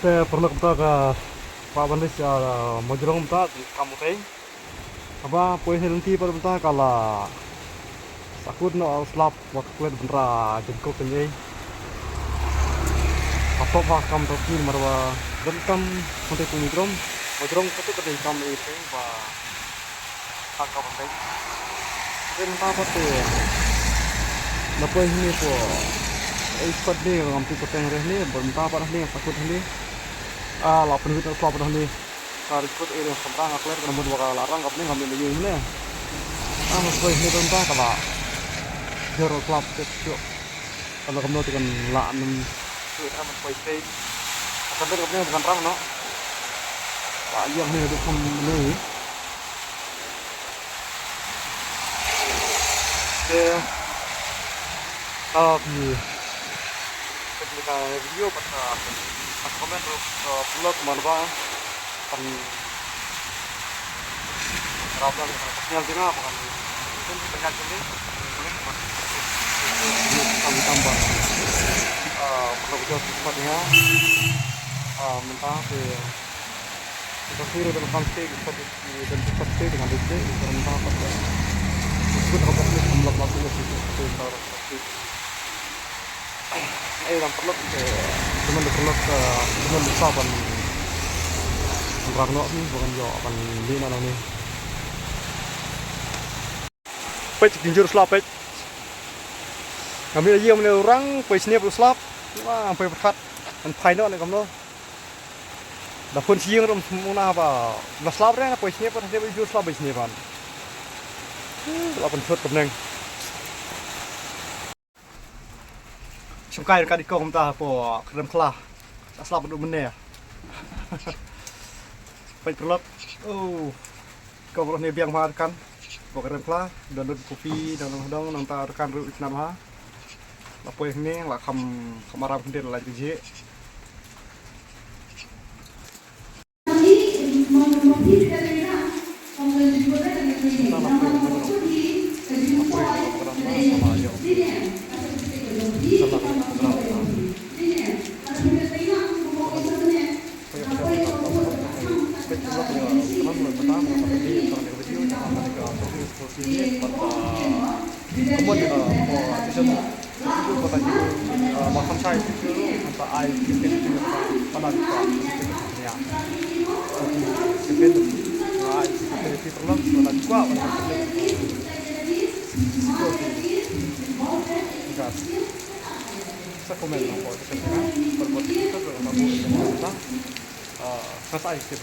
Saya pernah ke Pak Bandis Mojrong di kamu teh. Apa poin nanti pada bentar kalau sakut no slap waktu kulit bentra jengkok kenyai. Apa pak kamu tapi marwa dan kam nanti Mojrong itu kedai kamu itu bah tangkap penting. Dan apa tuh? Napa ini po? Ikut nih ngambil peteng ini bentar pada nih sakut ini. Lapan itu slap dah nih. Ikut ini semprang akler kena buat bakal larang kapnya ngambil lagi ini. Mas ini bentar kalau jero slap itu. Kalau kamu tekan lah enam itu amat poin stay. Tapi kapnya bukan rang no. Pak yang nih itu kamu nih. Tapi ketika video pada komen blog mana kan rasa sinyal tina bukan mungkin banyak ini mungkin tambah perlu bisa tempatnya mentah kita sih dalam konsep dan seperti dengan DC mentah pada itu dapat blog waktunya itu yang perlu cuman cuman bisa kan ragno nih bukan jo kan di mana nih page tinjur slap page kami lagi yang orang page ini perlu slap wah sampai berkat dan final nih kamu dah pun siang rom semua apa dah slapnya page ini pun dia tinjur slap page ini kan lapan shot kemenang Sungkai dekat ikut kita po kerem kelah tak selap duduk benda ya baik terlep kau boleh nih biang makan po kerem kelah dan duduk kopi dan dong nanta rekan ru ikan ha lapo ini lah kamaram sendiri lah jadi makan saya itu tanpa air kita pada ya kita air kita terlalu pada kuat gas saya komen apa kita berbuat kita berbuat kita kata air kita